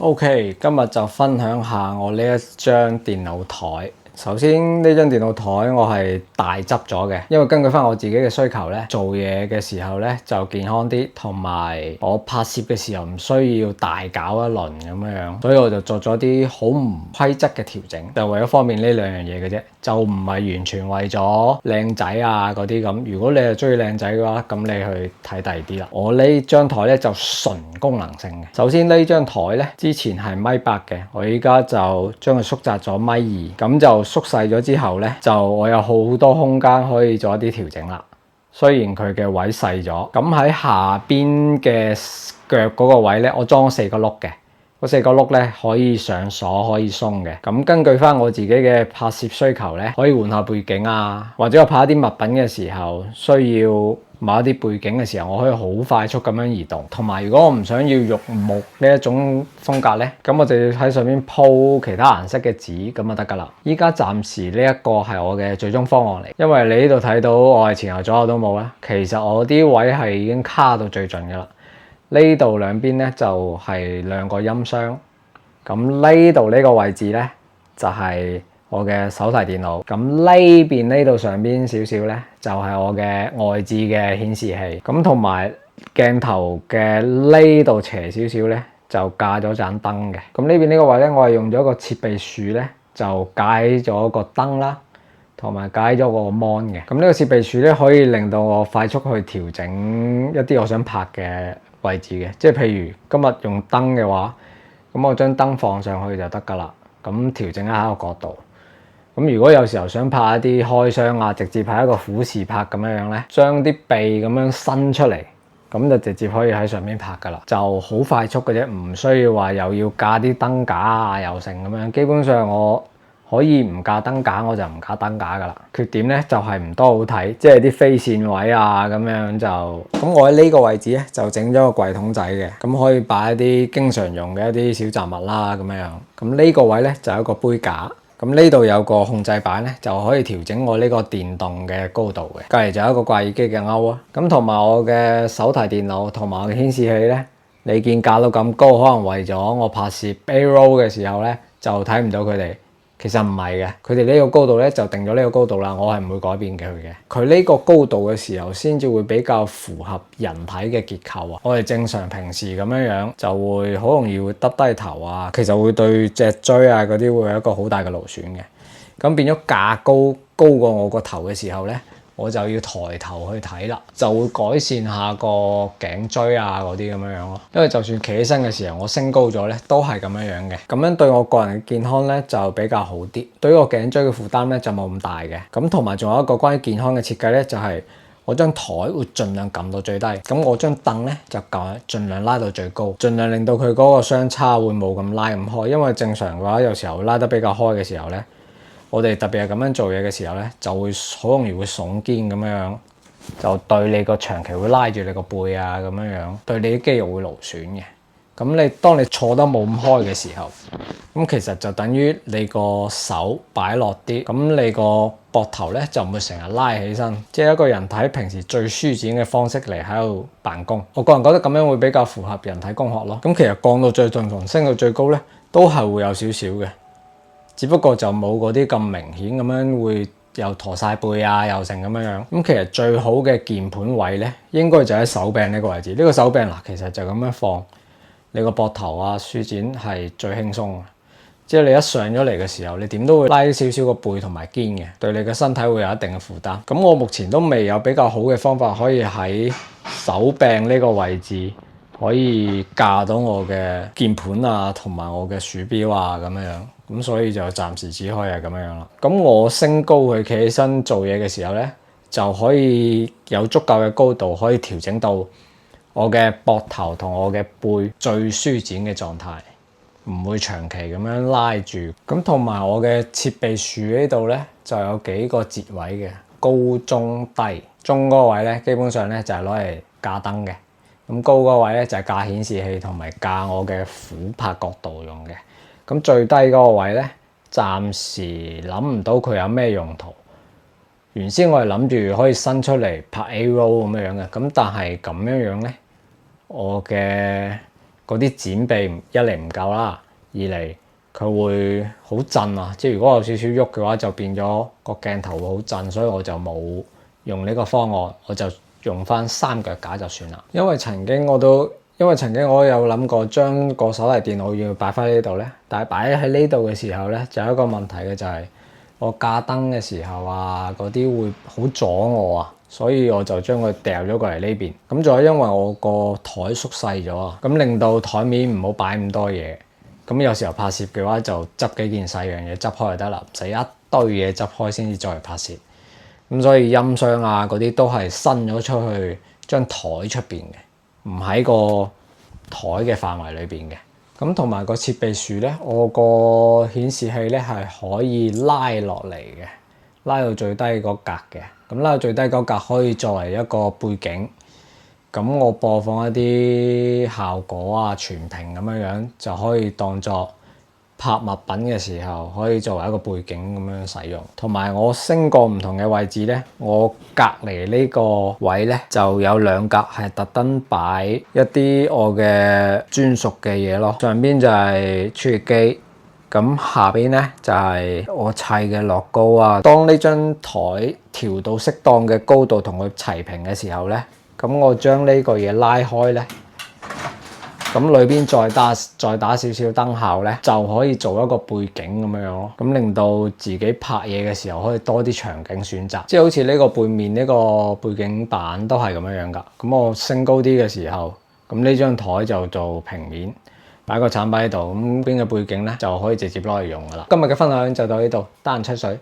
OK，今日就分享下我呢一張電腦台。首先呢張電腦台我係大執咗嘅，因為根據翻我自己嘅需求咧，做嘢嘅時候咧就健康啲，同埋我拍攝嘅時候唔需要大搞一輪咁樣，所以我就做咗啲好唔規則嘅調整，就為咗方便呢兩樣嘢嘅啫，就唔係完全為咗靚仔啊嗰啲咁。如果你係中意靚仔嘅話，咁你去睇第二啲啦。我呢張台咧就純功能性嘅。首先呢張台咧之前係1.8米嘅，我依家就將佢縮窄咗1.2米，咁就縮細咗之後咧，就我有好多空間可以做一啲調整啦。雖然佢嘅位細咗，咁喺下邊嘅腳嗰個位咧，我裝咗4個碌嘅。嗰4個碌咧可以上鎖，可以鬆嘅。咁根據翻我自己嘅拍攝需求咧，可以換下背景啊，或者我拍一啲物品嘅時候需要某一啲背景嘅時候，我可以好快速咁樣移動。同埋如果我唔想要玉木呢一種風格咧，咁我就要喺上面鋪其他顏色嘅紙，咁就得噶啦。依家暫時呢一個係我嘅最終方案嚟，因為你呢度睇到我係前後左右都冇啦。其實我啲位係已經卡到最盡噶啦。呢度兩邊咧就係2個音箱，咁呢度呢個位置咧就係我嘅手提電腦，咁呢邊呢度上邊少少咧就係我嘅外置嘅顯示器，咁同埋鏡頭嘅呢度斜少少咧就架咗盞燈嘅，咁呢邊呢個位咧我係用咗個設備樹咧就解咗個燈啦，同埋解咗個 mon 嘅，咁呢個設備樹咧可以令到我快速去調整一啲我想拍嘅位置嘅，即係譬如今日用燈嘅話，咁我將燈放上去就得㗎啦。咁調整一下個角度。咁如果有時候想拍一啲開箱啊，直接拍一個俯視拍咁樣樣咧，將啲臂咁樣伸出嚟，咁就直接可以喺上面拍㗎啦，就好快速嘅啫，唔需要話又要架啲燈架啊，又成咁樣。基本上我可以唔架燈架，我就唔架燈架噶啦。缺點咧就係唔多好睇，即係啲飛線位啊咁樣就。咁我喺呢個位置咧就整咗個櫃桶仔嘅，咁可以擺一啲經常用嘅一啲小雜物啦咁樣。咁呢個位咧就有一個杯架，咁呢度有個控制板咧就可以調整我呢個電動嘅高度嘅。隔離就有一個掛耳機嘅勾啊，咁同埋我嘅手提電腦同埋我嘅顯示器咧，你見架到咁高，可能為咗我拍攝 A-roll 嘅時候咧就睇唔到佢哋。其實唔係嘅，佢哋呢個高度咧就定咗呢個高度啦，我係唔會改變佢嘅。佢呢個高度嘅時候先至會比較符合人體嘅結構啊。我哋正常平時咁樣樣就會好容易會耷低頭啊，其實會對脊椎啊嗰啲會有一個好大嘅勞損嘅。咁變咗架高過我個頭嘅時候咧，我就要抬頭去睇啦，就會改善下個頸椎啊嗰啲咁樣樣咯。因為就算企起身嘅時候，我升高咗咧，都係咁樣樣嘅。咁樣對我個人嘅健康咧就比較好啲，對於我頸椎嘅負擔咧就冇咁大嘅。咁同埋仲有一個關於健康嘅設計咧，就係我張台會盡量撳到最低，咁我張凳咧就盡量拉到最高，盡量令到佢嗰個相差會冇咁拉咁開。因為正常嘅話，有時候拉得比較開嘅時候咧，我哋特別係咁樣做嘢嘅時候咧，就會好容易會聳肩咁樣，就對你個長期會拉住你個背啊咁樣，對你啲肌肉會勞損嘅。咁當你坐得冇咁開嘅時候，咁其實就等於你個手擺落啲，咁你個膊頭咧就唔會成日拉起身，即係一個人體平時最舒展嘅方式嚟喺度辦公。我個人覺得咁樣會比較符合人體工學咯。咁其實降到最盡同升到最高咧，都係會有少少嘅。只不過就冇嗰啲咁明顯咁樣會又駝晒背啊，又成咁樣。咁其實最好嘅鍵盤位咧，應該就喺手柄呢個位置。呢個手柄嗱，其實就咁樣放，你個膊頭啊、舒展係最輕鬆嘅。即係你一上咗嚟嘅時候，你點都會拉少少個背同埋肩嘅，對你嘅身體會有一定嘅負擔。咁我目前都未有比較好嘅方法可以喺手柄呢個位置可以架到我嘅鍵盤啊，同埋我嘅鼠標啊咁樣。咁所以就暫時只可以係咁樣啦。咁我升高佢企起身做嘢嘅時候咧，就可以有足夠嘅高度，可以調整到我嘅膊頭同我嘅背最舒展嘅狀態，唔會長期咁樣拉住。咁同埋我嘅設備樹呢度咧，就有幾個節位嘅，高、中、低。中嗰個位咧，基本上咧就係攞嚟架燈嘅。咁高嗰個位咧就係架顯示器同埋架我嘅俯拍角度用嘅。咁最低嗰個位咧，暫時諗唔到佢有咩用途。原先我係諗住可以伸出嚟拍 A-roll 咁樣嘅，咁但係咁樣咧，我嘅嗰啲剪臂一嚟唔夠啦，二嚟佢會好震啊！即係如果有少少喐嘅話，就變咗個鏡頭會好震，所以我就冇用呢個方案，我就用翻三腳架就算啦。因為曾經我都有諗過將個手提電腦要擺翻呢度咧，但係擺喺呢度嘅時候咧，就有一個問題嘅就係我架燈嘅時候啊，嗰啲會好阻我啊，所以我就將佢掉咗過嚟呢邊。咁仲有因為我個台縮細咗啊，咁令到台面唔好擺咁多嘢。咁有時候拍攝嘅話就執幾件細樣嘢執開就得啦，唔使一堆嘢執開先至再嚟拍攝。咁所以音箱啊嗰啲都係伸咗出去張台出邊嘅，唔喺個台嘅範圍裏邊嘅。咁同埋個設備樹咧，我個顯示器咧係可以拉落嚟嘅，拉到最低嗰格嘅。咁拉到最低嗰格可以作為一個背景。咁我播放一啲效果啊、全屏咁樣就可以當作拍物品嘅時候可以作為一個背景咁樣使用。同埋我升過唔同嘅位置咧，我隔離呢個位咧就有兩格係特登擺一啲我嘅專屬嘅嘢咯。上邊就係處理機，咁下邊咧就係我砌嘅樂高啊。當呢張台調到適當嘅高度同佢齊平嘅時候咧，咁我將呢個嘢拉開咧，咁裏邊再打少少燈效咧，就可以做一個背景咁樣咯。咁令到自己拍嘢嘅時候可以多啲場景選擇，即係好似呢個背面呢個背景板都係咁樣㗎。咁我升高啲嘅時候，咁呢張台就做平面，擺個產品喺度，咁邊嘅背景咧就可以直接攞嚟用㗎啦。今日嘅分享就到呢度，得閒吹水。